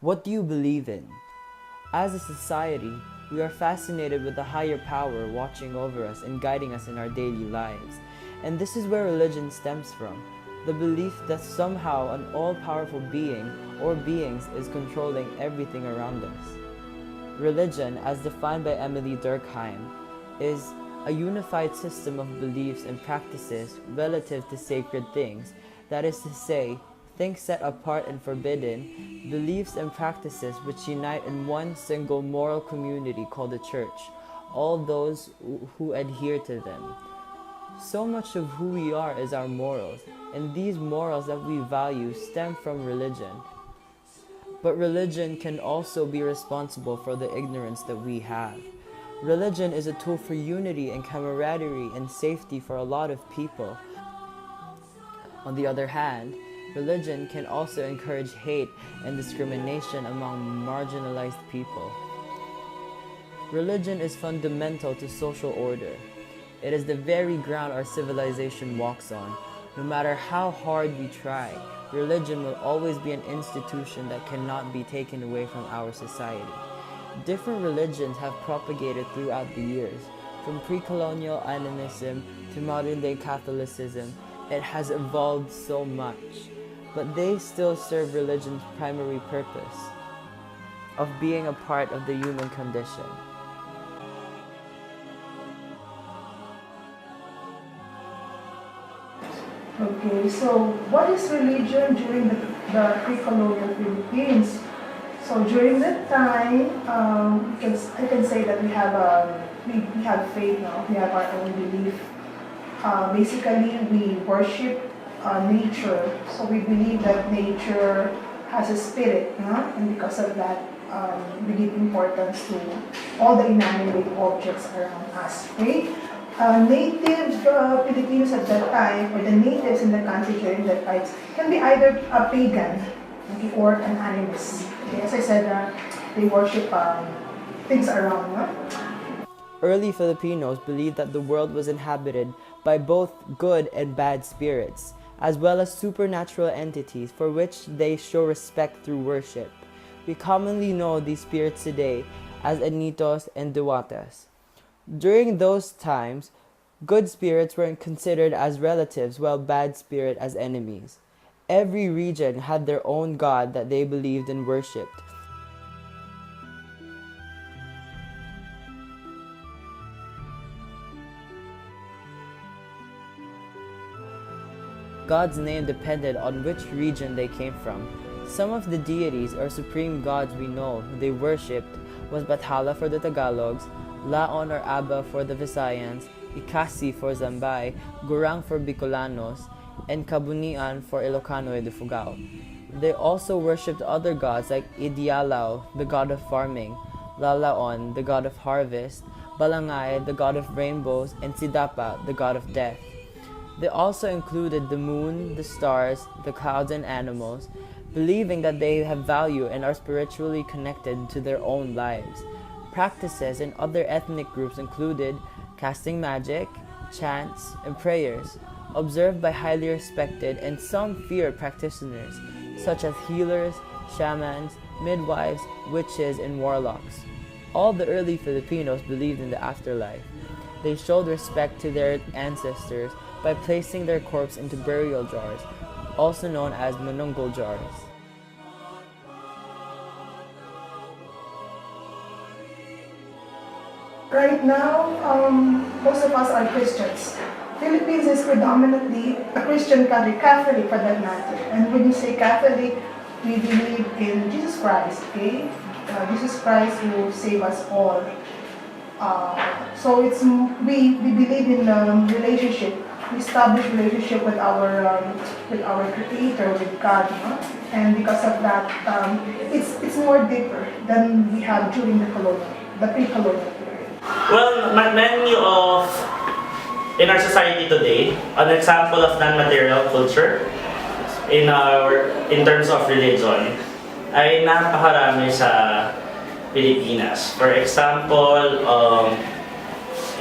What do you believe in? As a society, we are fascinated with the higher power watching over us and guiding us in our daily lives. And this is where religion stems from, the belief that somehow an all-powerful being or beings is controlling everything around us. Religion, as defined by Emily Durkheim, is a unified system of beliefs and practices relative to sacred things, that is to say, things set apart and forbidden, beliefs and practices which unite in one single moral community called the Church, all those who adhere to them. So much of who we are is our morals, and these morals that we value stem from religion. But religion can also be responsible for the ignorance that we have. Religion is a tool for unity and camaraderie and safety for a lot of people. On the other hand, religion can also encourage hate and discrimination among marginalized people. Religion is fundamental to social order. It is the very ground our civilization walks on. No matter how hard we try, religion will always be an institution that cannot be taken away from our society. Different religions have propagated throughout the years. From pre-colonial animism to modern-day Catholicism, it has evolved so much. But they still serve religion's primary purpose of being a part of the human condition. Okay, so what is religion during the pre-colonial Philippines? So during that time, I can say that we have faith now. We have our own belief. Basically, we worship nature. So we believe that nature has a spirit, no? And because of that, we give importance to all the inanimate objects around us. Okay? Native Filipinos at that time, or the natives in the country during that time, can be either a pagan, okay, or an animist. Okay? As I said, they worship things around. No? Early Filipinos believed that the world was inhabited by both good and bad spirits, as well as supernatural entities for which they show respect through worship. We commonly know these spirits today as anitos and dewatas. During those times, good spirits were considered as relatives while bad spirits as enemies. Every region had their own god that they believed and worshipped. God's name depended on which region they came from. Some of the deities or supreme gods we know they worshipped was Bathala for the Tagalogs, Laon or Aba for the Visayans, Ikasi for Zambay, Gurang for Bicolanos, and Kabunian for Ilocano and Ifugao. They also worshipped other gods like Idialao, the god of farming, Lalaon, the god of harvest, Balangay, the god of rainbows, and Sidapa, the god of death. They also included the moon, the stars, the clouds, and animals, believing that they have value and are spiritually connected to their own lives. Practices in other ethnic groups included casting magic, chants, and prayers, observed by highly respected and some feared practitioners, such as healers, shamans, midwives, witches, and warlocks. All the early Filipinos believed in the afterlife. They showed respect to their ancestors by placing their corpse into burial jars, also known as manunggol jars. Right now, most of us are Christians. Philippines is predominantly a Christian country, Catholic for that matter. And when you say Catholic, we believe in Jesus Christ, okay? Jesus Christ will save us all. So we believe in relationship. We establish relationship with our Creator, with God, no? And because of that, it's more deeper than we have during the pre-colonial period. Well, many of in our society today, an example of non-material culture in terms of religion ay napakarami sa Pilipinas. For example,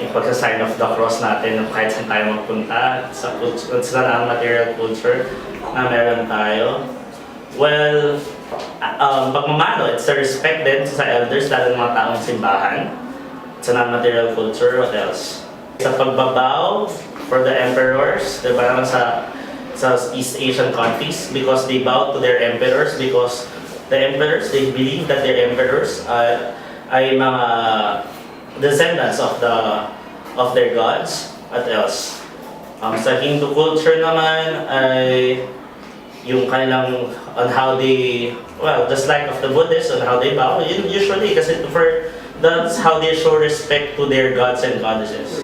yung pagsa-sign of the cross natin kahit saan tayo magpunta sa non-material culture na meron tayo. Well, pagmamano, it's a respect din sa elders, lalo ng mga taong simbahan. It's a non-material culture. What else? Sa pagbabaw for the emperors, diba naman sa East Asian countries, because they bow to their emperors, because the emperors, they believe that their emperors ay mga descendants of their gods. What else? Sa Hindu culture naman ay yung kanilang on how they, well, just like of the Buddhists, on how they bow, usually kasi that's how they show respect to their gods and goddesses.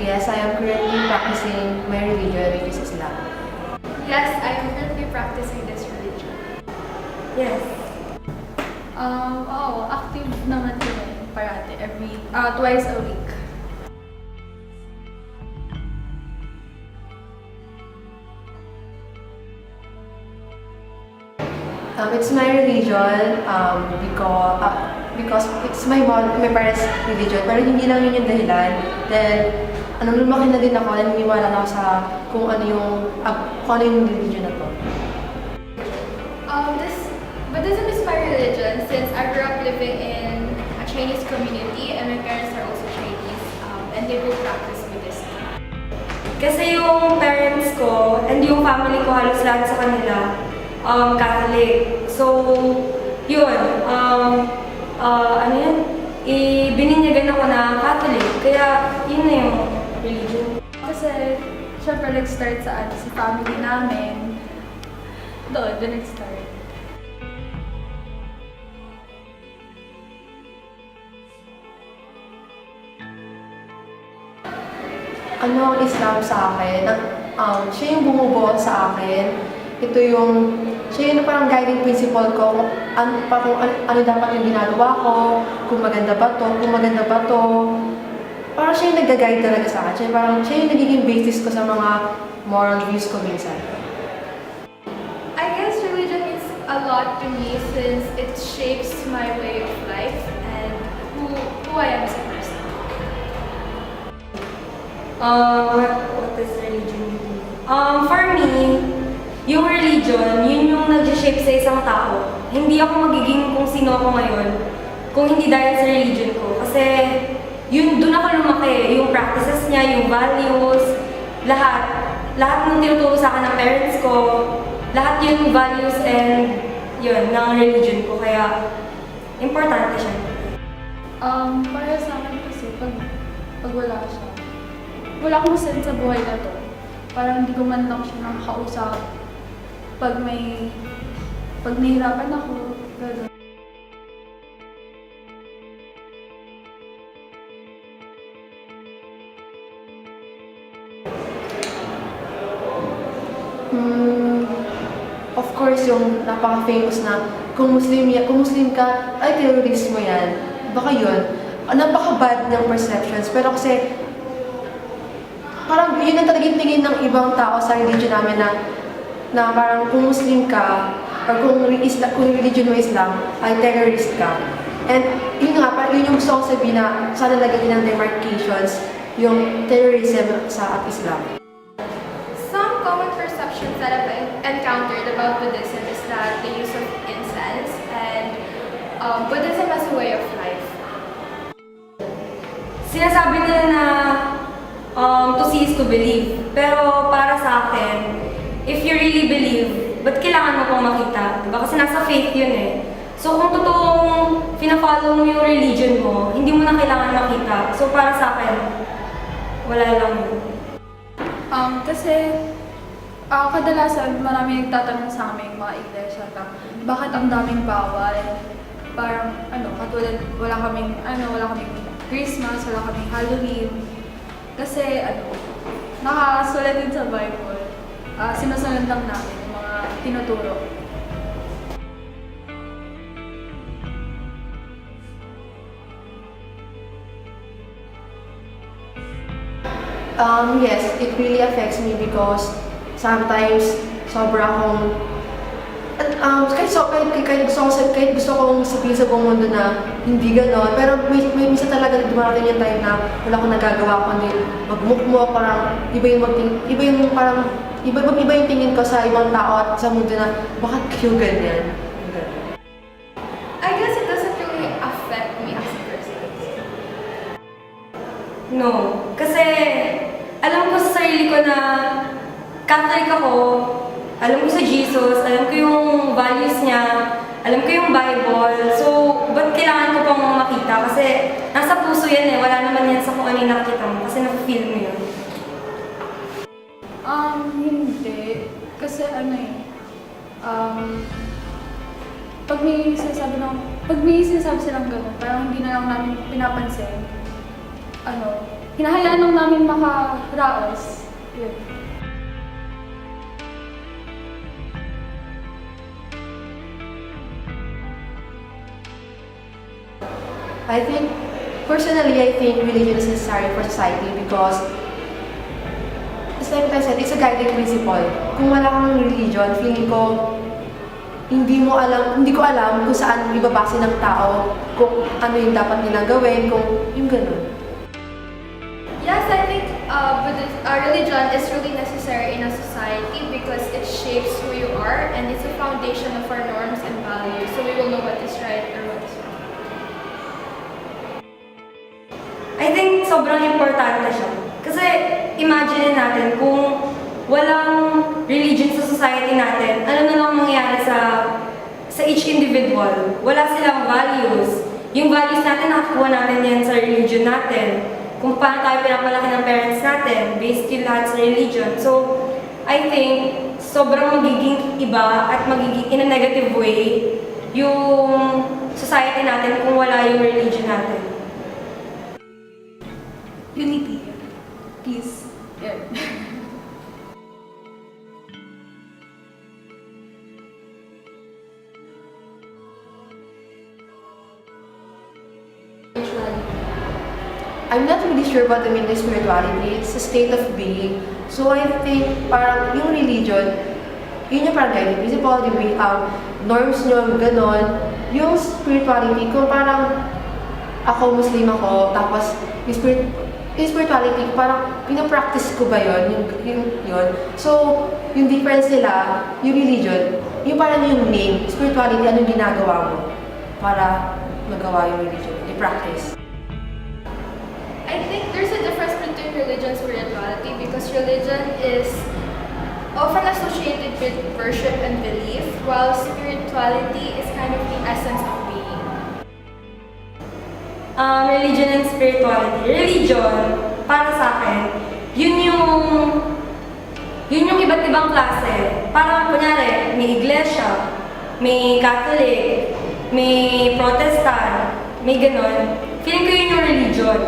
Yes, I am currently practicing my religion, which is Islam. Yes, I am currently practicing this religion. Yes. Active naman kami parati twice a week. It's my religion because it's my parents' religion. Pero hindi lang yun yung dahilan. Then, lumaki na din ako, naniniwala na ako sa kung ano yung religion na to. Buddhism is my religion since I grew up living in a Chinese community and my parents are also Chinese and they both practice Buddhism. Kasi yung parents ko and yung family ko halos lahat sa kanila Catholic. So, yun, ano yan, bininyagan ako na Catholic. Kaya, yun na yung religion. Kasi, syempre nag-start sa family namin. Doon nag-start. Ano ang Islam sa akin? Siya yung bumubuo sa akin. Siya yung parang guiding principle ko kung ano dapat yung ginagawa ko, kung maganda ba to. Parang siya yung nag-guide talaga sa akin. Siya yung nagiging basis ko sa mga moral views ko minsan. I guess religion means a lot to me since it shapes my way of life and who I am as a person. What is religion? For me, yung religion, yun yung nag-shape sa isang tao. Hindi ako magiging kung sino ako ngayon kung hindi dahil sa religion ko. Kasi doon ako lumaki. Yung practices niya, yung values, lahat. Lahat ng tinuturo sa akin ng parents ko, lahat yung values and yun, ng religion ko. Kaya, importante siya. Para sa akin kasi, pag wala siya, wala akong sense sa buhay na to. Parang hindi ko man lang siya nakakausap. Pag nahihirapan ako, gano'n. Of course, yung napaka-famous na kung Muslim ka, ay terrorist mo yan. Baka yun. Napaka-bad ng perceptions. Pero kasi, parang yun ang talagang tingin ng ibang tao sa religion namin na parang kung Muslim ka, or kung religion mo Islam, ay terrorist ka. And yun nga, parang yun yung gusto kong sabihin na sana lagyan ng demarcations yung terrorism sa Islam. Some common perceptions that I've encountered about Buddhism is that the use of incense and Buddhism as a way of life. Sinasabi nila na to see is to believe. Pero para sa akin, if you really believe, ba't kailangan mo pong makita? Diba? Kasi nasa faith yun eh. So kung totoong pina-follow mo yung religion mo, hindi mo na kailangan makita. So para sa akin, wala lang yun. Kasi kadalasan marami nagtatanong sa amin mga iglesia na bakit ang daming bawal? Parang katulad wala kaming Christmas, wala kaming Halloween. Kasi nakasulat din sa Bible. sinusunod lang namin yung mga tinuturo. Yes, it really affects me because sometimes sobra akong kahit gusto kong sabihin sa buong mundo na hindi ganon, pero may minsan talaga dumarating yung time na wala akong nagagawa kundi magmukmok, parang iba yung tingin ko sa ibang tao at sa mundo na bakit kayo ganyan? I guess it doesn't really affect me as a person. No. Kasi alam ko sa sarili ko na Catholic ako, alam ko sa Jesus, alam ko yung values niya, alam ko yung Bible. So, ba't kailangan ko pang makita? Kasi nasa puso yan eh. Wala naman yan sa kung ano yung nakita mo. Kasi na-feel mo yun. Hindi. Kasi ano eh, pag may sinasabi silang gano'n, parang hindi na lang namin pinapansin. Hinahayaan lang namin makaraos. Yun. Personally, I think religion is necessary for society because, as like I said, it's a guiding principle. Kung wala kang religion, feeling ko, hindi ko alam kung saan ibabase ng tao, kung ano yung dapat nilang gawin, kung yung ganun. Yes, I think religion is really necessary in a society because it shapes who you are and it's a foundation of our norms and values, so we will know what is right or what is wrong. I think sobrang importante siya. Kasi imagine natin kung walang religion sa society natin, ano na lang mangyayari sa each individual. Wala silang values. Yung values natin, nakakuha natin yan sa religion natin. Kung paano tayo pinapalaki ng parents natin, based yun lahat sa religion. So, I think, sobrang magiging iba at magiging in a negative way yung society natin kung wala yung religion natin. Unity. Peace. Yeah. I'm not really sure what I mean by spirituality. It's a state of being. So I think parang yung religion, yun yung parang guiding principle, norms nyo, ganon. Yung spirituality, kung parang ako, Muslim ako, tapos yung spirituality, parang pinapractice ko ba yun? Yun. So, yung difference nila, yung religion, yung parang yung name, spirituality, anong ginagawa mo para magawa yung religion, yung practice. I think there's a difference between religion and spirituality because religion is often associated with worship and belief, while spirituality is kind of the essence of being. Religion and spirituality. Religion, para sa akin, yun yung iba't ibang klase. Parang kunyari, may iglesia, may Catholic, may Protestant, may ganon. Feeling ko yun yung religion.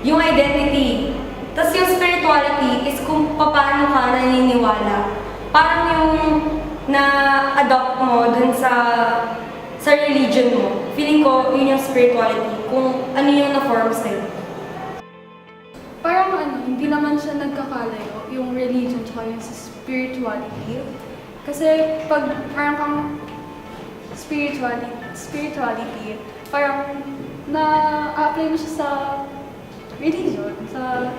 Yung identity. Tapos yung spirituality is kung paano ka naniniwala. Parang yung na-adopt mo dun sa religion mo. Feeling ko, yun yung spirituality. Kung ano yung na-form sa'yo. Parang hindi naman siya nagkakalayo, yung religion tsaka yung spirituality. Kasi pag parang kang spirituality, parang na-apply mo siya sa religion, sa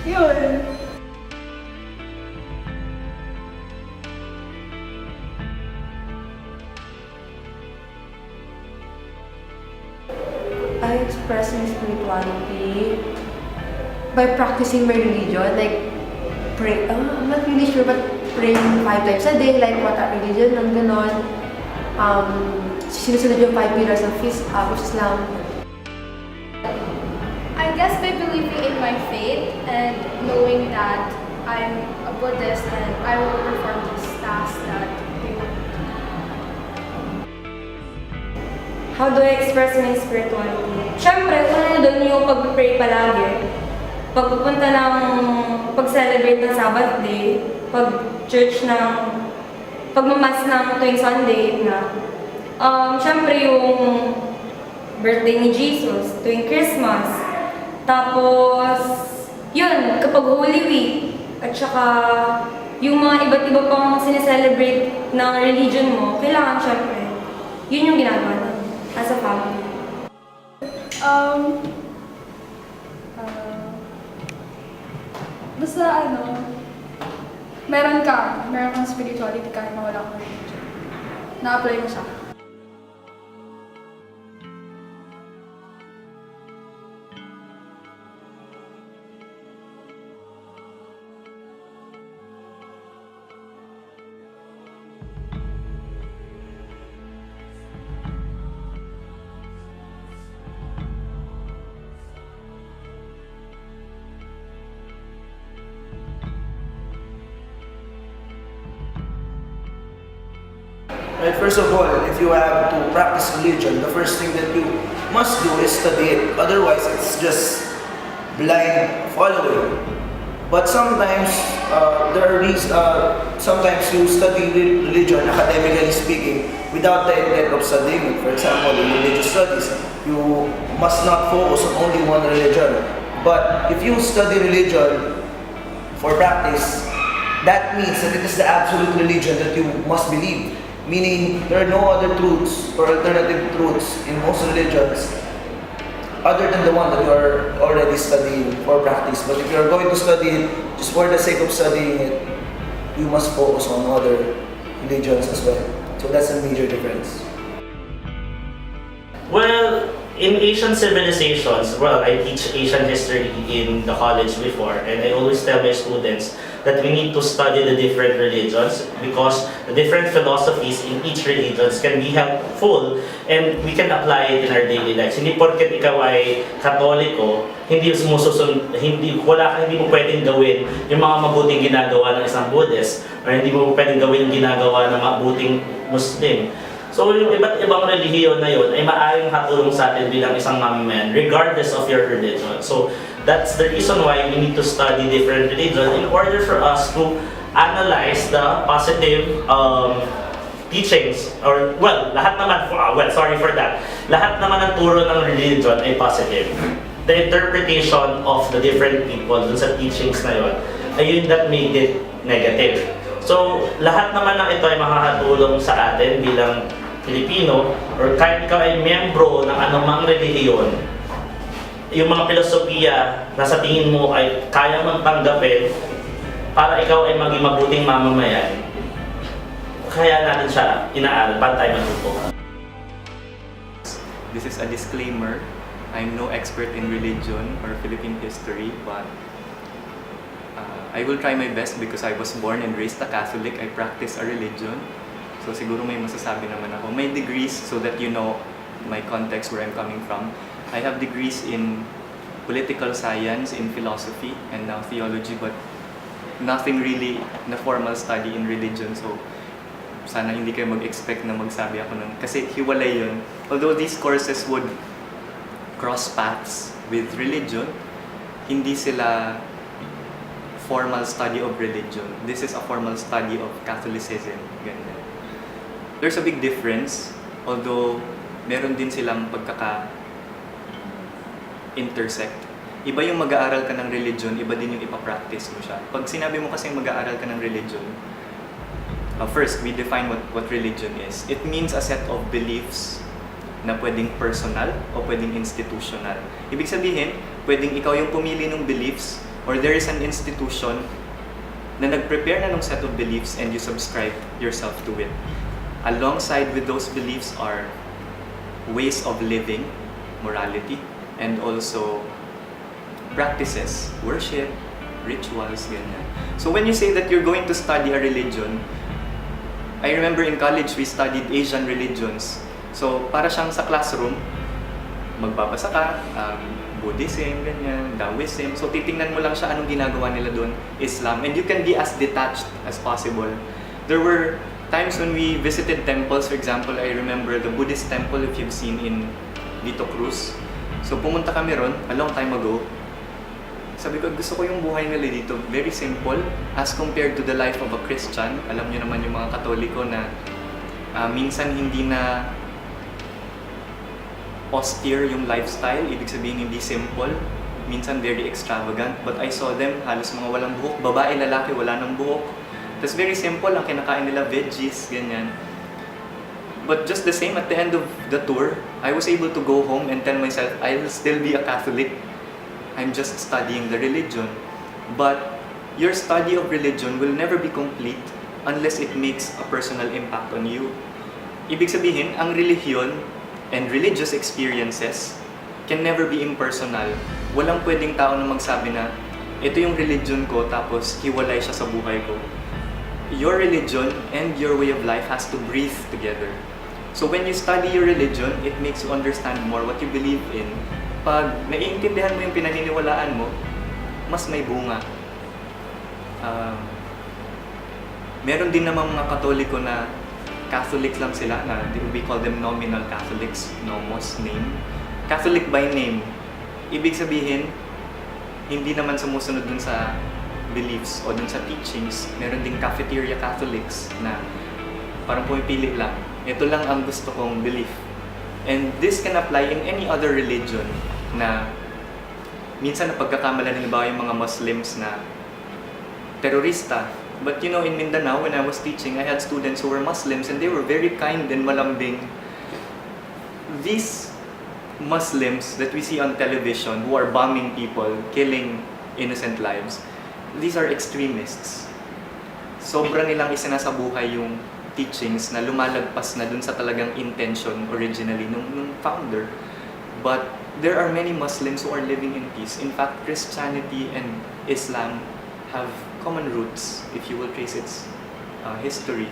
yun. I express my spirituality by practicing my religion, like pray. I'm not really sure, but praying 5 times a day, like what a religion, ng ganon. Sinusunod yung 5 pillars of Islam. I guess by believing in my faith and knowing that I'm a Buddhist and I will perform these tasks that they want. how do I express my spirituality? Siyempre, una na doon yung pag-pray palagi. Pagpupunta ng, pag-celebrate ng Sabbath day, pag-church ng, pagmamas ng tuwing Sunday na. Siyempre yung birthday ni Jesus, tuwing Christmas. Tapos, yun, kapag Holy Week, at saka yung mga iba't iba pang sineselebrate ng religion mo, kailangan siyempre, yun yung ginagawa natin as a family. Um, basta meron kang spirituality kahit na wala kang religion. Na-apply mo siya. Right, first of all, if you have to practice religion, the first thing that you must do is study it. Otherwise, it's just blind following. But sometimes, sometimes you study religion, academically speaking, without the intent of studying it. For example, in religious studies, you must not focus on only one religion. But if you study religion for practice, that means that it is the absolute religion that you must believe. Meaning, there are no other truths or alternative truths in most religions other than the one that you are already studying for practice. But if you are going to study it just for the sake of studying it, you must focus on other religions as well. So that's a major difference. Well, in Asian civilizations, well, I teach Asian history in the college before, and I always tell my students that we need to study the different religions because the different philosophies in each religion can be helpful and we can apply it in our daily lives. Hindi porket ikaw ay Katoliko, hindi mo pwedeng gawin yung mga mabuting ginagawa ng isang Buddhist or hindi mo pwedeng gawin yung ginagawa ng mabuting Muslim. So yung iba't ibang relihiyon na yun ay maaaring hatulong sa atin bilang isang mamamayan regardless of your religion. So that's the reason why we need to study different religions in order for us to analyze the positive teachings or lahat naman sorry for that. Lahat naman ng turo ng religion ay positive. The interpretation of the different people dun sa teachings na yun ay yun that made it negative. So lahat naman ng ito ay makakatulong sa atin bilang Pilipino or kahit ikaw ay miyembro ng anumang relihiyon, yung mga filosofiya na sa tingin mo ay kaya mong tanggapin para ikaw ay maging mabuting mamamayan, kaya natin siya inaaral para tayo matuto. This is a disclaimer. I'm no expert in religion or Philippine history, but I will try my best because I was born and raised a Catholic. I practice a religion. So siguro may masasabi naman ako. May degrees so that you know my context, where I'm coming from. I have degrees in political science, in philosophy, and now theology, but nothing really na formal study in religion. So sana hindi kayo mag-expect na magsabi ako nun. Kasi hiwalay yun. Although these courses would cross paths with religion, hindi sila formal study of religion. This is a formal study of Catholicism. Ganyan. There's a big difference, although meron din silang pagkaka-intersect. Iba yung mag-aaral ka ng religion, iba din yung ipapractice mo siya. Pag sinabi mo kasi mag-aaral ka ng religion, first, we define what religion is. It means a set of beliefs na pwedeng personal o pwedeng institutional. Ibig sabihin, pwedeng ikaw yung pumili ng beliefs or there is an institution na nag-prepare na ng set of beliefs and you subscribe yourself to it. Alongside with those beliefs are ways of living, morality, and also practices, worship, rituals, ganyan. So when you say that you're going to study a religion, I remember in college we studied Asian religions. So para siyang sa classroom, magbabasa ka, Buddhism, ganyan, Taoism. So titingnan mo lang siya anong ginagawa nila doon, Islam, and you can be as detached as possible. There were times when we visited temples, for example, I remember the Buddhist temple if you've seen in Dito Cruz. So pumunta kami ron a long time ago. Sabi ko, gusto ko yung buhay nila dito. Very simple as compared to the life of a Christian. Alam niyo naman yung mga Katoliko na minsan hindi na austere yung lifestyle. Ibig sabihin hindi simple. Minsan very extravagant. But I saw them, halos mga walang buhok. Babae, lalaki, wala ng buhok. Tapos very simple, ang kinakain nila veggies, ganyan. But just the same, at the end of the tour, I was able to go home and tell myself, I'll still be a Catholic. I'm just studying the religion. But your study of religion will never be complete unless it makes a personal impact on you. Ibig sabihin, ang relihiyon and religious experiences can never be impersonal. Walang pwedeng tao na magsabi na, ito yung religion ko, tapos hiwalay siya sa buhay ko. Your religion and your way of life has to breathe together. So when you study your religion, it makes you understand more what you believe in. Pag naiintindihan mo yung pinaniniwalaan mo, mas may bunga. Meron din namang mga Katoliko na Catholic lang sila, na we call them nominal Catholics, nomos, name. Catholic by name. Ibig sabihin, hindi naman sumusunod dun sa beliefs o dun sa teachings. Meron ding cafeteria Catholics na parang pumipili lang. Ito lang ang gusto kong belief. And this can apply in any other religion na minsan napagkakamalan halimbawa yung mga Muslims na terorista. But you know, in Mindanao, when I was teaching, I had students who were Muslims and they were very kind and malambing. These Muslims that we see on television who are bombing people, killing innocent lives, these are extremists. Sobra nilang isinasabuhay yung teachings na lumalagpas na dun sa talagang intention originally nung founder. But there are many Muslims who are living in peace. In fact, Christianity and Islam have common roots if you will trace its history.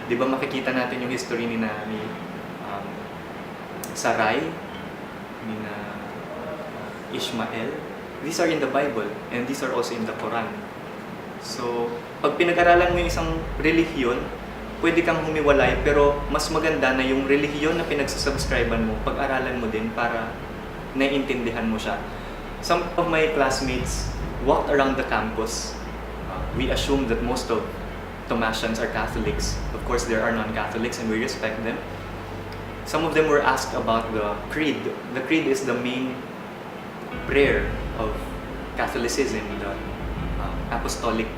Di ba makikita natin yung history ni Sarai, ni Ishmael. These are in the Bible and these are also in the Quran. So, pag pinag-aralan mo yung isang relihiyon, pwede kang humiwalay, pero mas maganda na yung relihiyon na pinagsusubscribean mo, pag-aralan mo din para naiintindihan mo siya. Some of my classmates walked around the campus. We assume that most of Thomasians are Catholics. Of course, there are non-Catholics and we respect them. Some of them were asked about the creed. The creed is the main prayer of Catholicism, the apostolic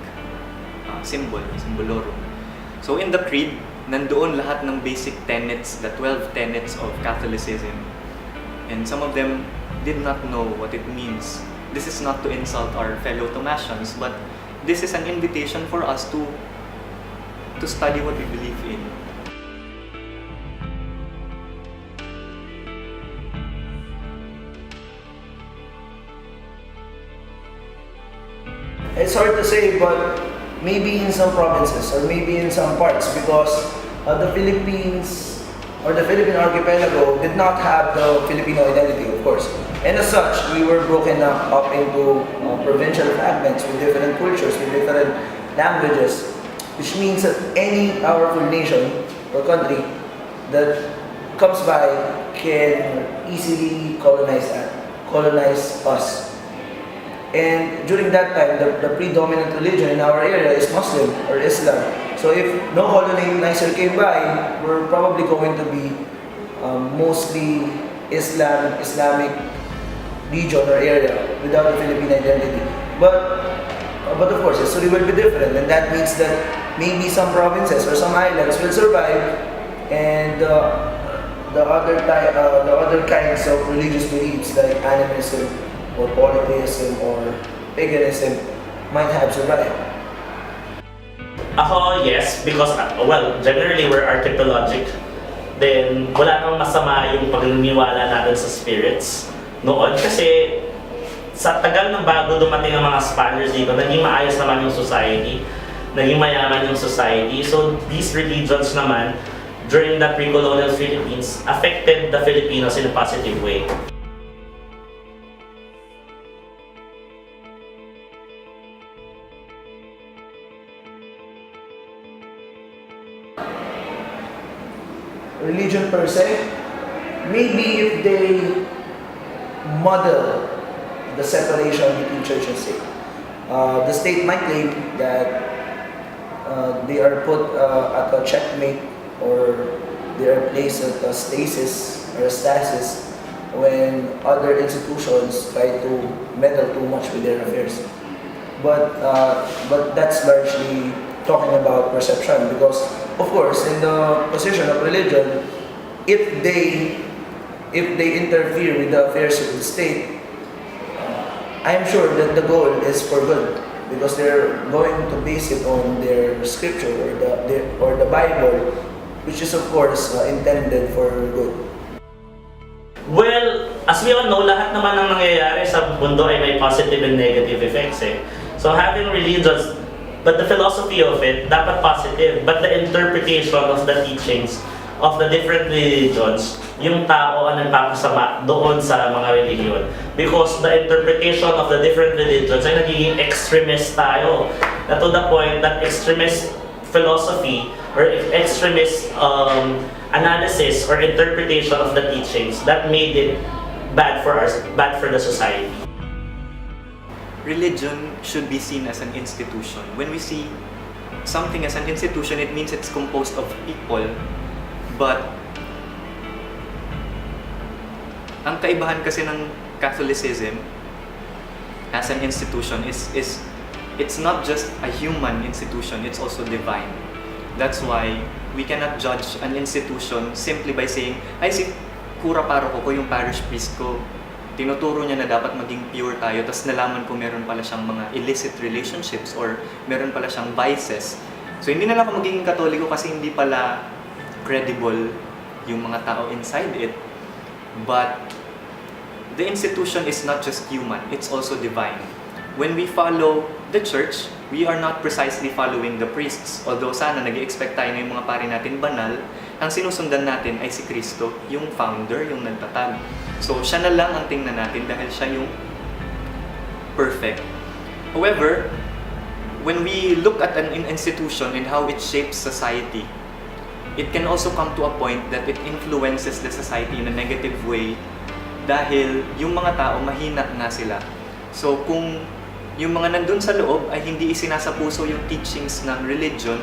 symbolorum. So in the creed, nandoon lahat ng basic tenets, the 12 tenets of Catholicism. And some of them did not know what it means. This is not to insult our fellow Thomasians, but this is an invitation for us to study what we believe in. It's hard to say, but maybe in some provinces or maybe in some parts, because the Philippines or the Philippine archipelago did not have the Filipino identity, of course. And as such, we were broken up into provincial fragments with different cultures, with different languages, which means that any powerful nation or country that comes by can easily colonize us. And during that time, the predominant religion in our area is Muslim or Islam. So if no colonizer came by, we're probably going to be mostly Islamic region or area without a Philippine identity. But of course, history will be different, and that means that maybe some provinces or some islands will survive, and the other kinds of religious beliefs like animism or polytheism or paganism might have survived. Ako, yes, because, generally we're archipelagic. Then, wala namang masama yung pagniniwala natin sa spirits noon. Kasi, sa tagal ng bago dumating ang mga Spaniards dito, naging maayos naman yung society. Naging mayaman yung society. So, these religions naman, during the pre-colonial Philippines, affected the Filipinos in a positive way. religion per se. Maybe if they model the separation between church and state. The state might claim that they are put at a checkmate, or they are placed at a stasis or a stasis when other institutions try to meddle too much with their affairs. But that's largely talking about perception, because of course in the position of religion, if they interfere with the affairs of the state, I'm sure that the goal is for good, because they're going to base it on their scripture or the Bible, which is of course intended for good. Well, as we all know, lahat naman ng nangyayari sa mundo ay may positive and negative effects eh. So having religions, but the philosophy of it, dapat positive, but the interpretation of the teachings of the different religions, yung tao ang nagpapasama doon sa mga religion. Because the interpretation of the different religions ay nagiging extremist tayo. Na to the point that extremist philosophy or extremist analysis or interpretation of the teachings that made it bad for us, bad for the society. Religion should be seen as an institution. When we see something as an institution, it means it's composed of people. But ang kaibahan kasi ng Catholicism as an institution is it's not just a human institution, it's also divine. That's why we cannot judge an institution simply by saying, ay si kura paroko ko, yung parish priest ko, tinuturo niya na dapat maging pure tayo, tapos nalaman ko meron pala siyang mga illicit relationships or meron pala siyang vices. So hindi na lang ako magiging Katoliko kasi hindi pala credible yung mga tao inside it. But the institution is not just human, it's also divine. When we follow the church, we are not precisely following the priests. Although sana nag-expect tayo na yung mga pari natin banal, ang sinusundan natin ay si Kristo, yung founder, yung nagtatag. So siya na lang ang tingnan natin dahil siya yung perfect. However, when we look at an institution and how it shapes society, it can also come to a point that it influences the society in a negative way dahil yung mga tao mahina nga sila. So kung yung mga nandun sa loob ay hindi isinasapuso yung teachings ng religion,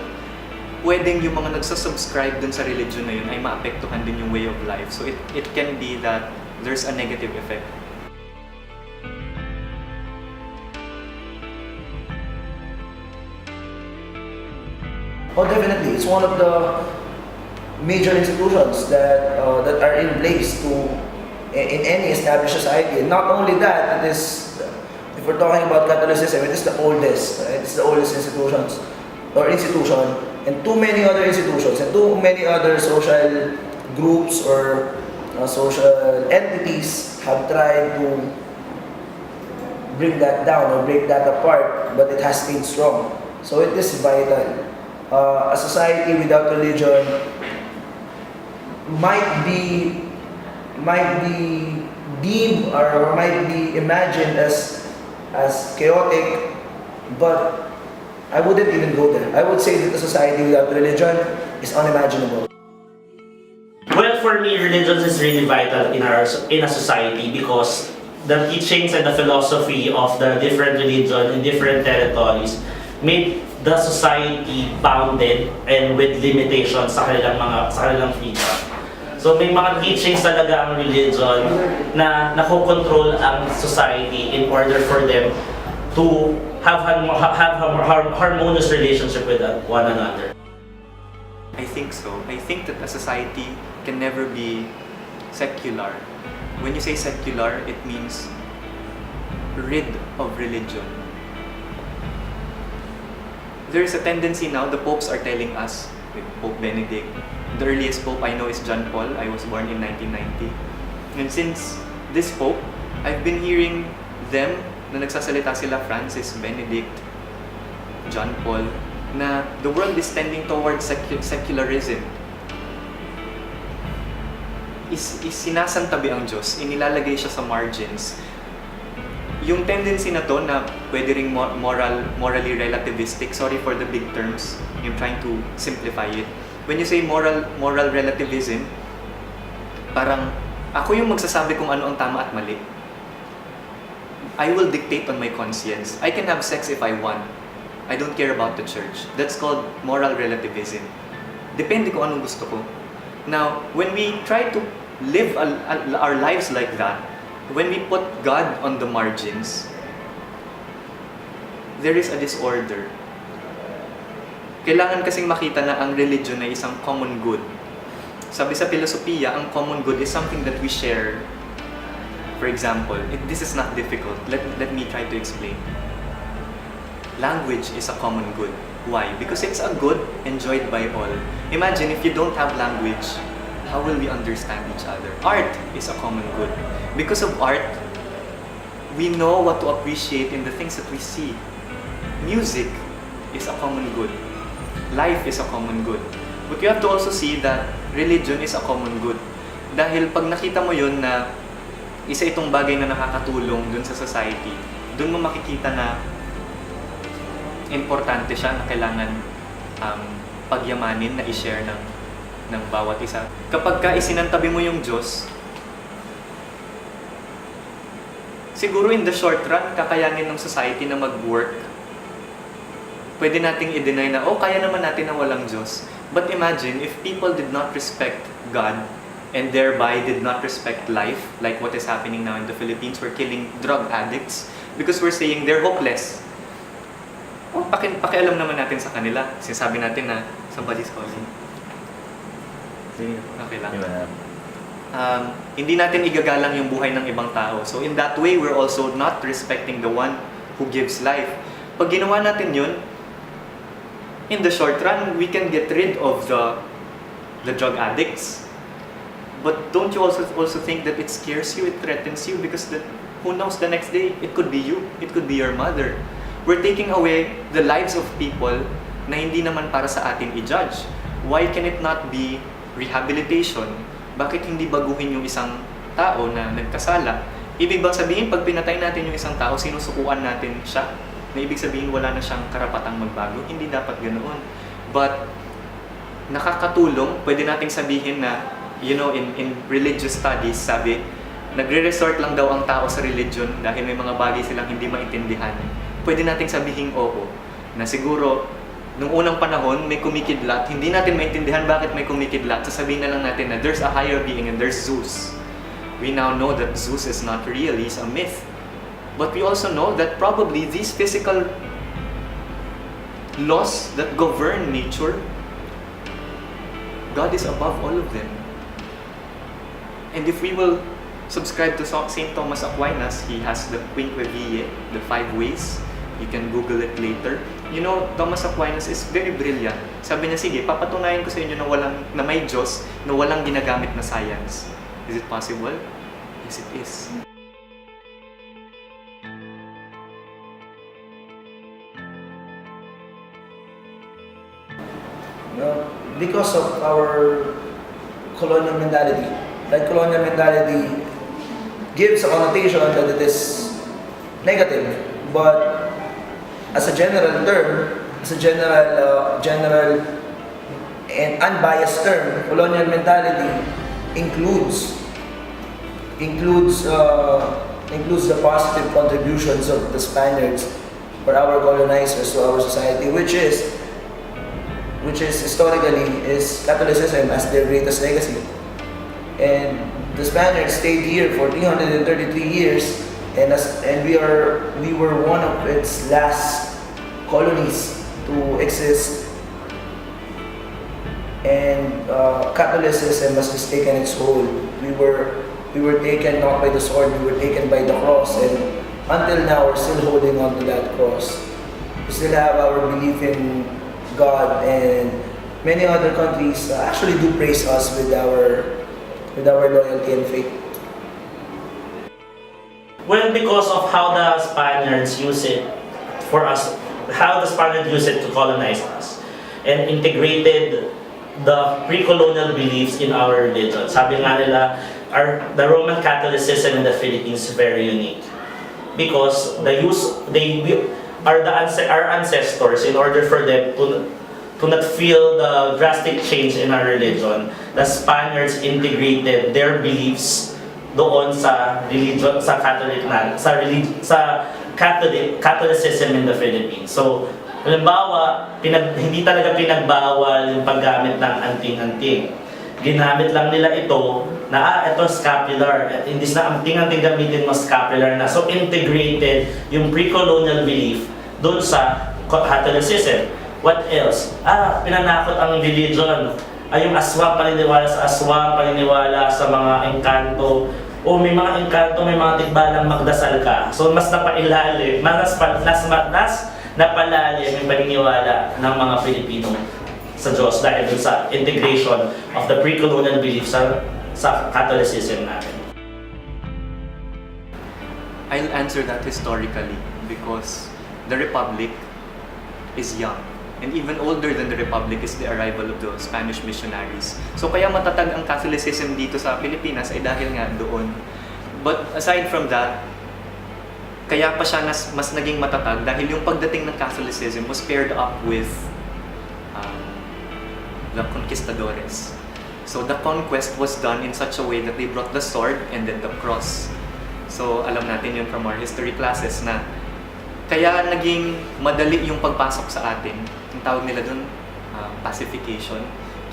pwedeng yung mga nagsasubscribe dun sa religion na yun ay maapektuhan din yung way of life. So it can be that there's a negative effect. Oh, definitely. It's one of the major institutions that are in place in any established society. And not only that, it is, if we're talking about Catholicism, it is the oldest. Right? It's the oldest institution, and too many other institutions and too many other social groups or social entities have tried to bring that down or break that apart, but it has stayed strong. So it is vital. A society without religion might be deemed or might be imagined as chaotic, but I wouldn't even go there. I would say that a society without religion is unimaginable. Well, for me, religion is really vital in a society because the teachings and the philosophy of the different religion in different territories made the society bounded and with limitations sa kanilang freedom. So may mga teachings talaga ang religion na nakokontrol ang society in order for them to have harmonious relationship with one another. I think so. I think that a society can never be secular. When you say secular, it means rid of religion. There is a tendency now, the popes are telling us, with Pope Benedict, the earliest pope I know is John Paul. I was born in 1990. And since this pope, I've been hearing them na nagsasalita sila, Francis, Benedict, John Paul, na the world is tending towards secularism. Sinasantabi ang Diyos, inilalagay siya sa margins. Yung tendency na to na pwede ring morally relativistic, sorry for the big terms, I'm trying to simplify it. when you say moral relativism, parang ako yung magsasabi kung ano ang tama at mali. I will dictate on my conscience. I can have sex if I want. I don't care about the church. That's called moral relativism. Depende kung anong gusto ko. Now, when we try to live our lives like that, when we put God on the margins, there is a disorder. Kailangan kasing makita na ang religion ay isang common good. Sabi sa filosofiya, ang common good is something that we share. For example, this is not difficult. Let me try to explain. Language is a common good. Why? Because it's a good enjoyed by all. Imagine if you don't have language, how will we understand each other? Art is a common good. Because of art, we know what to appreciate in the things that we see. Music is a common good. Life is a common good. But you have to also see that religion is a common good. Dahil pag nakita mo yun na isa itong bagay na nakakatulong dun sa society, dun mo makikita na importante siya na kailangan pagyamanin, na i-share ng bawat isa. Kapag ka isinantabi mo yung Diyos, siguro in the short run, kakayanin ng society na mag-work. Pwede nating i-deny na, kaya naman natin na walang Diyos. But imagine, if people did not respect God, and thereby did not respect life, like what is happening now in the Philippines, we're killing drug addicts because we're saying they're hopeless. Pakialam naman natin sa kanila. Sinasabi natin na somebody's calling. Okay lang. Hindi natin igagalang yung buhay ng ibang tao. So in that way, we're also not respecting the one who gives life. Pag ginawa natin yun, in the short run, we can get rid of the drug addicts. But don't you also think that it scares you, it threatens you, because who knows the next day, it could be you, it could be your mother. We're taking away the lives of people na hindi naman para sa atin i-judge. Why can it not be rehabilitation? Bakit hindi baguhin yung isang tao na nagkasala? Ibig bang sabihin, pag pinatay natin yung isang tao, sinusukuan natin siya? Na ibig sabihin, wala na siyang karapatang magbago? Hindi dapat ganoon. But, nakakatulong, pwede nating sabihin na, in religious studies, sabi, nagre-resort lang daw ang tao sa religion dahil may mga bagay silang hindi maintindihan. Pwede nating sabihin na siguro, nung unang panahon, may kumikidlat, hindi natin maintindihan bakit may kumikidlat, sasabihin na lang natin na there's a higher being and there's Zeus. We now know that Zeus is not real, he's a myth. But we also know that probably these physical laws that govern nature, God is above all of them. And if we will subscribe to St. Thomas Aquinas, he has the Quinque Viae, the 5 ways. You can Google it later. Thomas Aquinas is very brilliant. Sabi niya, sige, papatunayan ko sa inyo na may Diyos na walang ginagamit na science. Is it possible? Yes, it is. Because of our colonial mentality, colonial mentality gives a connotation that it is negative, but as a general term, as a general and unbiased term, colonial mentality includes the positive contributions of the Spaniards or our colonizers to our society, which is historically is Catholicism as their greatest legacy. And the Spaniards stayed here for 333 years, and we were one of its last colonies to exist. And Catholicism has just taken its hold. We were taken not by the sword, we were taken by the cross, and until now we're still holding on to that cross. We still have our belief in God, and many other countries actually do praise us with our loyalty and faith. Well, because of how the Spaniards use it for us, how the Spaniards use it to colonize us, and integrated the pre-colonial beliefs in our religion. Sabi nga nila, the Roman Catholicism in the Philippines is very unique our ancestors, in order for them to not feel the drastic change in our religion, the Spaniards integrated their beliefs doon sa religion, sa Catholic na, sa Catholicism in the Philippines. So, halimbawa, hindi talaga pinagbawal yung paggamit ng anting-anting. Ginamit lang nila ito na ito scapular. At hindi na anting-anting gamitin mo, scapular na. So integrated yung pre-colonial belief doon sa Catholicism. What else? Pinanakot ang religion. Yung aswang, paniniwala sa aswang, paniniwala sa mga engkanto. O may mga engkanto, may mga tikbalang magdasal ka. So mas napailalim, mas napalalim yung paniniwala ng mga Pilipino sa Diyos dahil dun sa integration of the pre-colonial belief sa Catholicism natin. I'll answer that historically because the Republic is young. And even older than the Republic is the arrival of the Spanish missionaries. So kaya matatag ang Catholicism dito sa Pilipinas ay dahil nga doon. But aside from that, kaya pa siya mas naging matatag dahil yung pagdating ng Catholicism was paired up with the conquistadores. So the conquest was done in such a way that they brought the sword and then the cross. So alam natin yun from our history classes na kaya naging madali yung pagpasok sa atin. Ang tawag nila dun, pacification.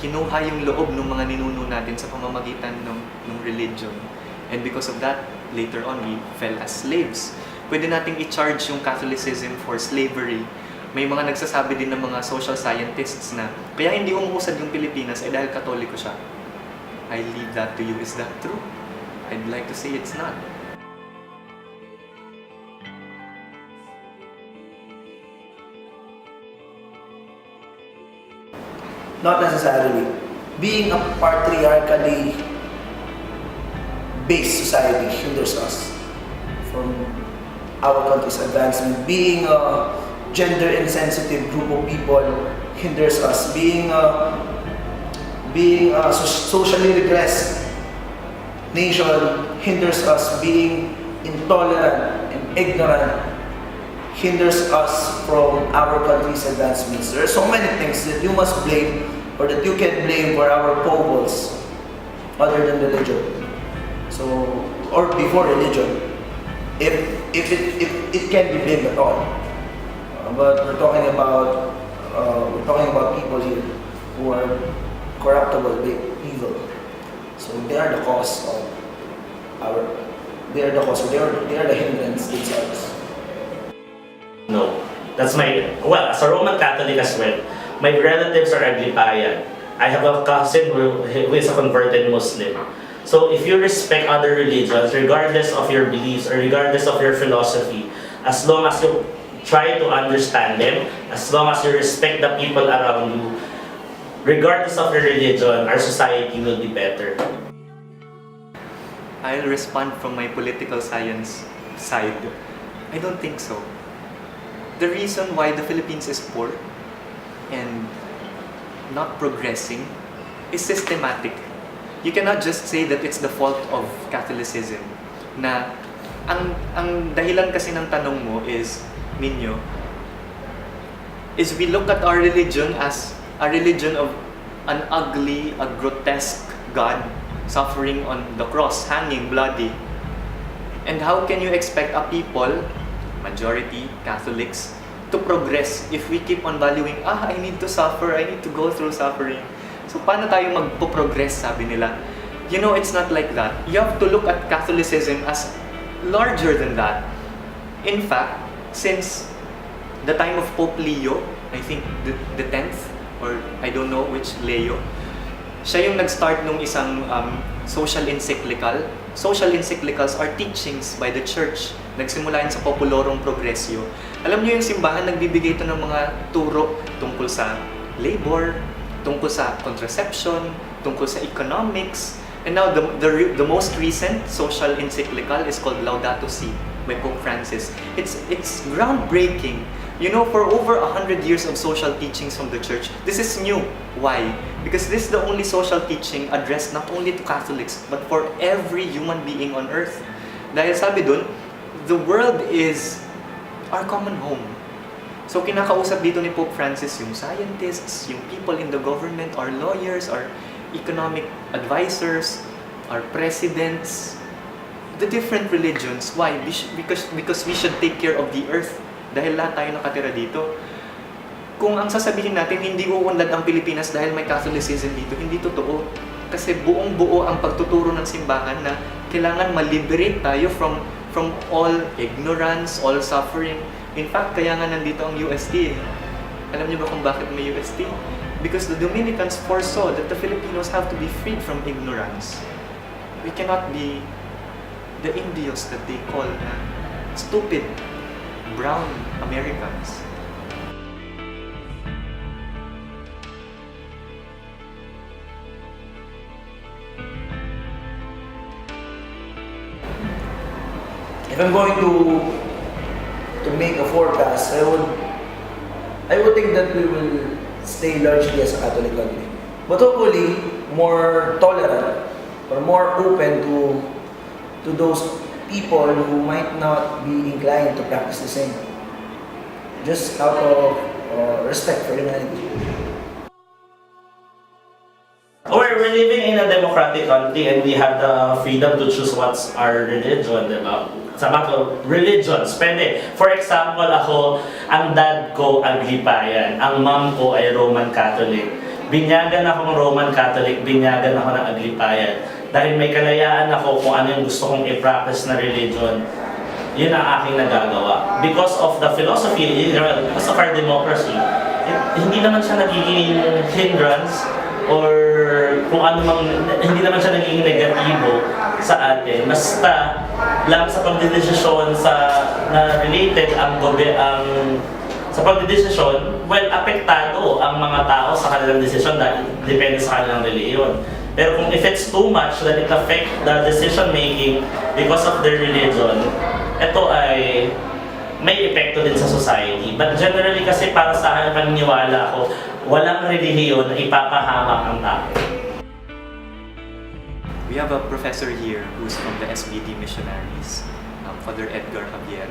Kinuha yung loob ng mga ninuno natin sa pamamagitan ng religion. And because of that, later on, we fell as slaves. Pwede nating i-charge yung Catholicism for slavery. May mga nagsasabi din ng mga social scientists na kaya hindi umuusad yung Pilipinas ay dahil Katoliko siya. I leave that to you. Is that true? I'd like to say it's not. Not necessarily. Being a patriarchally based society hinders us from our country's advancement. Being a gender insensitive group of people hinders us. Being a socially regressed nation hinders us. Being intolerant and ignorant hinders us from our country's advancements. There are so many things that you must blame or that you can blame for our foibles other than religion. So, or before religion, if it can be blamed at all. But we're talking about people here who are corruptible by evil. So they are the cause of they are the hindrance themselves. No. That's as a Roman Catholic as well, my relatives are Aglipayan. I have a cousin who is a converted Muslim. So if you respect other religions, regardless of your beliefs or regardless of your philosophy, as long as you try to understand them, as long as you respect the people around you, regardless of your religion, our society will be better. I'll respond from my political science side. I don't think so. The reason why the Philippines is poor and not progressing is systematic. You cannot just say that it's the fault of Catholicism. Na ang dahilan kasi ng tanong mo is, Ninyo, is we look at our religion as a religion of an ugly, a grotesque God suffering on the cross, hanging, bloody. And how can you expect a people, majority Catholics, to progress if we keep on valuing, I need to suffer, I need to go through suffering. So paano tayo magpo-progress, sabi nila? You know, it's not like that. You have to look at Catholicism as larger than that. In fact, since the time of Pope Leo, I think the 10th, or I don't know which Leo, siya yung nag-start nung isang social encyclical. Social encyclicals are teachings by the church. Nagsimula yun sa Populorong Progressio. Alam niyo yung simbahan, nagbibigay ito ng mga turo tungkol sa labor, tungkol sa contraception, tungkol sa economics. And now the most recent social encyclical is called Laudato Si by Pope Francis. It's groundbreaking. You know, for over 100 years of social teachings from the church, this is new. Why? Because this is the only social teaching addressed not only to Catholics, but for every human being on earth. Dahil sabi dun, the world is our common home. So kinakausap dito ni Pope Francis yung scientists, yung people in the government, our lawyers, our economic advisors, our presidents, the different religions. Why? Because we should take care of the earth. Dahil lahat tayo nakatira dito. Kung ang sasabihin natin, hindi uunlad ang Pilipinas dahil may Catholicism dito, hindi totoo. Kasi buong-buo ang pagtuturo ng simbahan na kailangan ma-liberate tayo from all ignorance, all suffering. In fact, kaya nga nandito ang UST eh. Alam niyo ba kung bakit may UST? Because the Dominicans foresaw that the Filipinos have to be freed from ignorance. We cannot be the Indios that they call stupid brown Americans. If I'm going to make a forecast, I would think that we will stay largely as a Catholic country. But hopefully, more tolerant or more open to those people who might not be inclined to practice the same. Just out of respect for humanity. We're living in a democratic country and we have the freedom to choose what's our religion, di ba? Sa mga religions, pwede. For example, ako, ang dad ko Aglipayan, ang mom ko ay Roman Catholic. Binyagan akong Roman Catholic, binyagan ako ng Aglipayan. Dahil may kalayaan ako kung ano yung gusto kong i-practice na religion, yun ang aking nagagawa. Because of the philosophy in Israel, because of our democracy, hindi naman siya nagiging hindrance or kung ano mang, hindi naman siya nagiging negatibo sa atin. Basta lang sa pagdedesisyon na related ang sa pagdedesisyon, well, apektado ang mga tao sa kanilang desisyon dahil depende sa kanilang reliyon. Pero kung if it's too much that it affect the decision making because of their religion, ito ay may epekto din sa society. But generally kasi para sa akin, paniniwala ko, walang relihiyon na ipapahamak ang tao. We have a professor here who's from the SBD missionaries, Father Edgar Javier.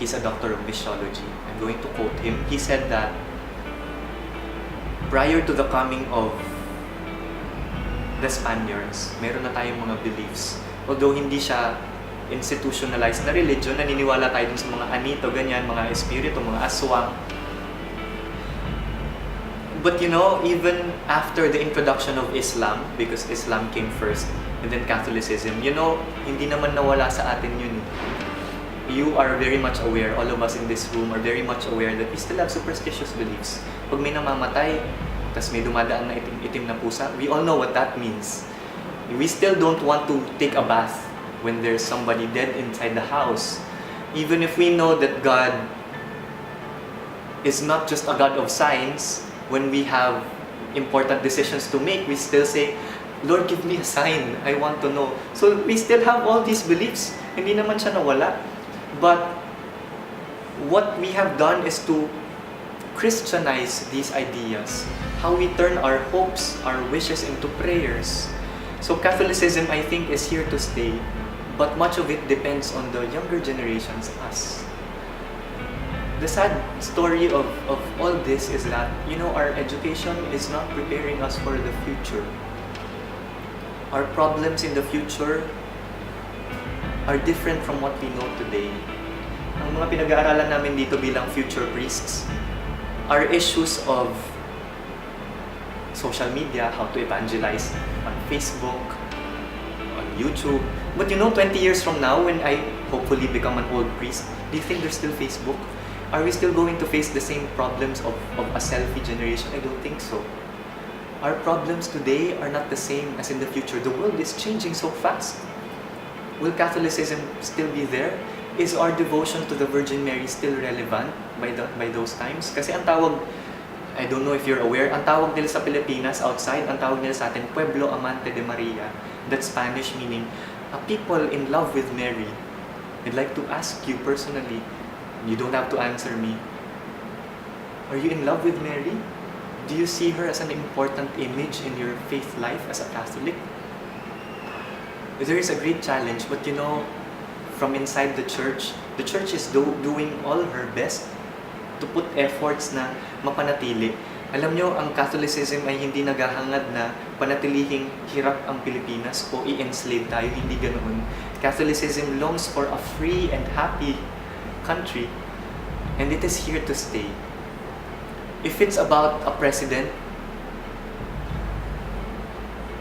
He's a doctor of missiology. I'm going to quote him. He said that prior to the coming of the Spaniards, meron na tayong mga beliefs. Although hindi siya institutionalized na religion, naniniwala tayo dun sa mga anito, ganyan, mga espiritu, mga aswang. But you know, even after the introduction of Islam, because Islam came first, and then Catholicism, you know, hindi naman nawala sa atin yun. You are very much aware, all of us in this room are very much aware that we still have superstitious beliefs. Pag may namamatay, tas may dumadaan na itim na pusa, we all know what that means. We still don't want to take a bath when there's somebody dead inside the house. Even if we know that God is not just a God of signs, when we have important decisions to make, we still say, Lord, give me a sign. I want to know. So we still have all these beliefs. Hindi naman siya nawala. But what we have done is to Christianize these ideas. How we turn our hopes, our wishes into prayers. So Catholicism, I think, is here to stay. But much of it depends on the younger generations, us. The sad story of all this is that, you know, our education is not preparing us for the future. Our problems in the future are different from what we know today. Ang mga pinag-aaralan namin dito bilang future priests are issues of social media, how to evangelize on Facebook, on YouTube. But you know, 20 years from now, when I hopefully become an old priest, do you think there's still Facebook? Are we still going to face the same problems of a selfie generation? I don't think so. Our problems today are not the same as in the future. The world is changing so fast. Will Catholicism still be there? Is our devotion to the Virgin Mary still relevant by those times? Kasi ang tawag, I don't know if you're aware, ang tawag nila sa Pilipinas, outside, ang tawag nila sa atin, Pueblo Amante de Maria. That's Spanish meaning, a people in love with Mary. I'd like to ask you personally, you don't have to answer me. Are you in love with Mary? Do you see her as an important image in your faith life as a Catholic? There is a great challenge, but you know, from inside the church is doing all her best to put efforts na mapanatili. Alam nyo, ang Catholicism ay hindi naghahangad na panatilihing hirap ang Pilipinas o i-enslave tayo, hindi ganoon. Catholicism longs for a free and happy country, and it is here to stay. If it's about a president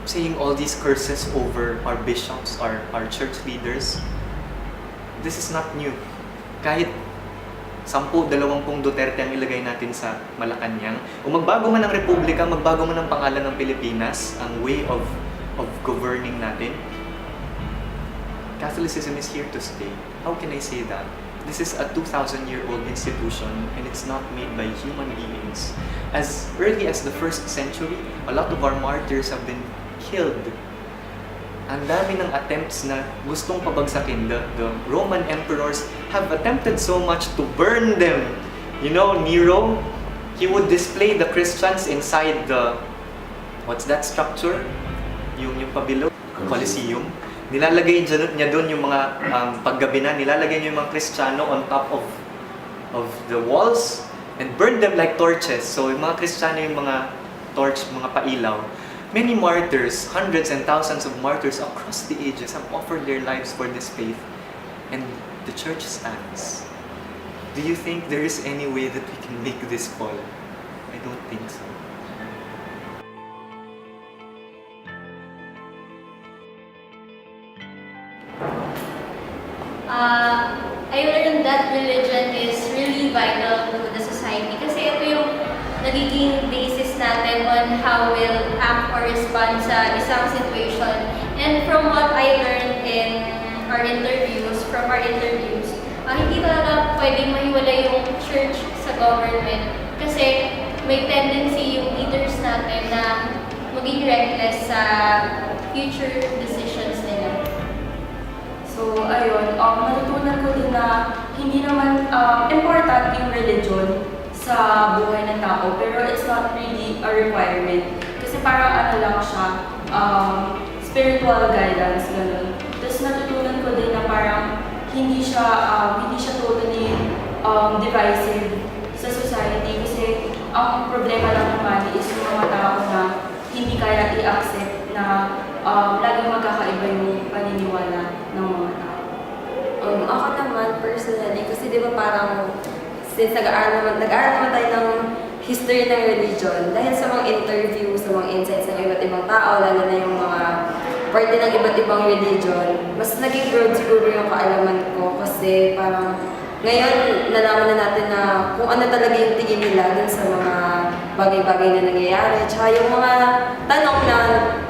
saying all these curses over our bishops, our church leaders, this is not new. Kahit 10-20 Duterte ang ilagay natin sa Malacanang, o magbago man ang Republika, magbago man ang pangalan ng Pilipinas, ang way of governing natin, Catholicism is here to stay. How can I say that? This is a 2,000-year-old institution and it's not made by human beings. As early as the 1st century, a lot of our martyrs have been killed. Ang dami ng attempts na gustong pabagsakin. The Roman emperors have attempted so much to burn them. You know, Nero, he would display the Christians inside the, what's that structure? Yung pabilo, Colosseum. Nilalagay niya doon yung mga paggabi na, nilalagay niya yung mga Kristiyano on top of the walls and burn them like torches. So yung mga Kristiyano yung mga torch, mga pailaw. Many martyrs, hundreds and thousands of martyrs across the ages have offered their lives for this faith, and the church stands. Do you think there is any way that we can make this fall? I don't think so. I learned that religion is really vital to the society kasi ito yung nagiging basis natin on how we'll act or respond sa isang situation. And from what I learned in our interviews, hindi talaga pwedeng mahiwalay yung church sa government kasi may tendency yung leaders natin na maging reckless sa future decisions nila. So, ayun, natutunan ko din na hindi naman important yung religion sa buhay ng tao, pero it's not really a requirement. Kasi parang ano lang siya, spiritual guidance, gano'n. Tapos natutunan ko din na parang hindi siya totally divisive sa society kasi ang problema lang naman is yung mga tao na hindi kaya i-accept na laging magkakaiba yung paniniwala ng mga tao. Ako naman, personally, kasi di ba parang since nag-aaral naman tayo ng history ng religion, dahil sa mga interview, sa mga insights ng iba't ibang tao, lalo na yung mga parte ng iba't ibang religion, mas naging broad siguro yung kaalaman ko kasi parang ngayon nalaman na natin na kung ano talaga yung tingin nila dun sa mga bagay-bagay na nangyayari. Tsaka yung mga tanong na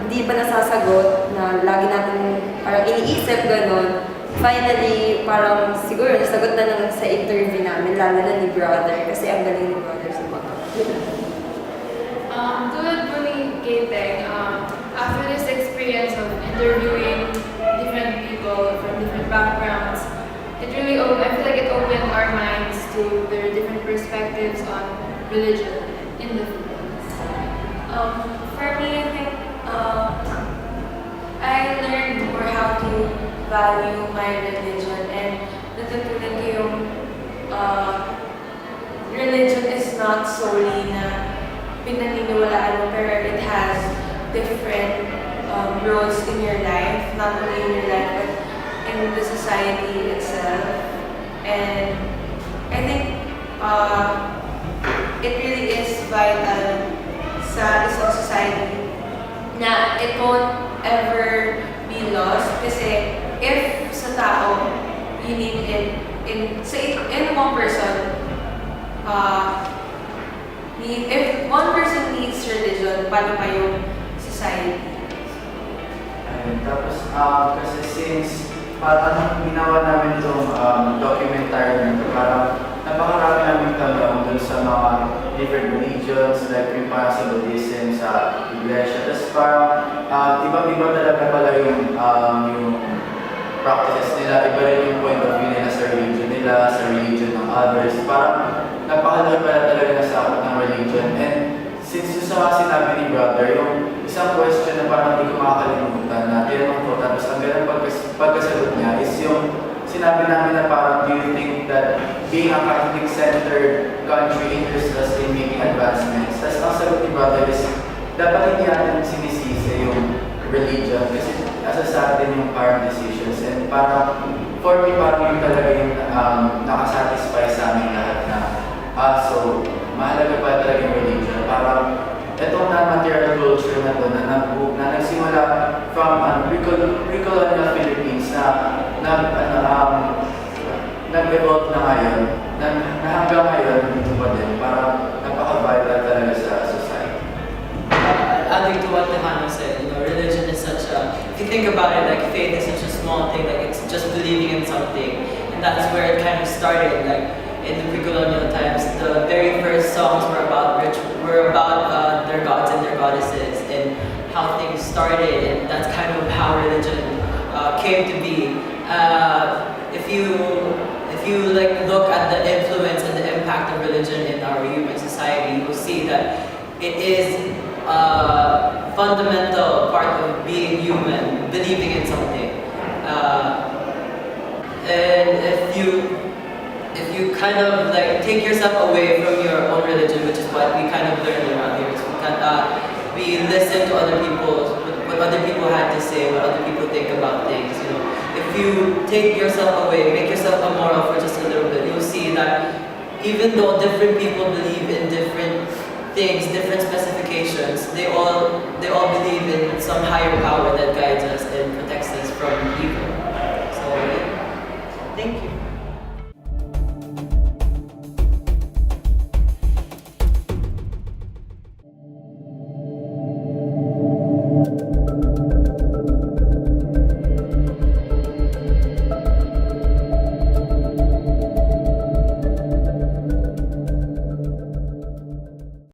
hindi pa nasasagot, na lagi natin parang iniisip gano'n, finally, parang siguro nasagot na lang sa interview namin, lalo na ni brother, kasi ang galing ni brother sa mga. Tulad po ni Kate, after this experience of interviewing different people from different backgrounds, I feel like it opened our minds to their different perspectives on religion in the Philippines. For me, I think I learned more how to value my religion, and natutunan ko yung religion is not solely na pinaniniwalaan mo, pero it has different roles in your life, not only in your life but in the society itself. And I think it really is vital sa isang society na it won't ever be lost kasi if sa tao you need it in one person if one person needs religion, paano pa yung society? Ayun, tapos kasi since parang ginawa namin itong documentary nito, parang napakarami namin tanong dun sa mga different religions, like yung parang sa Buddhism, sa Iglesia. Tapos parang iba-iba talaga pala yung practices nila, iba rin yung point of view nila sa religion ng others. Parang napakalaki pala talaga nasakot ng religion. And since yung sa sinabi ni brother, yung isang question na parang hindi ko makakalimutan na tinanong ko, tapos ang ganang pagkasagot niya is yung sinabi namin na parang, do you think that being a Catholic-centered country hinders us in making advancements? Tapos ang sagot ni Brother is, dapat hindi natin sinisisi yung religion kasi nasa sa atin yung parang decisions. And parang, for me, parang yun talaga yung nakasatisfy sa amin lahat na, so, mahalaga pa talaga yung religion. Parang, itong non-material culture na to na nagsimula from pre-colonial Philippines nag-evolve na ngayon, na hanggang ngayon dito pa din, parang napaka-vital talaga sa society. Adding to what Tehano said, religion is such a, if you think about it, like faith is such a small thing, like it's just believing in something, and that's where it kind of started, like in the pre-colonial times, the very first songs were about their gods and their goddesses and how things started, and that's kind of how religion came to be. If you like look at the influence and the impact of religion in our human society, you will see that it is a fundamental part of being human, believing in something. And if you kind of like take yourself away from your own religion, which is what we kind of learned around here, so we listen to other people, what other people had to say, what other people think about things. If you take yourself away, make yourself immoral for just a little bit, you'll see that even though different people believe in different things, different specifications, they all believe in some higher power that guides us and protects us from evil.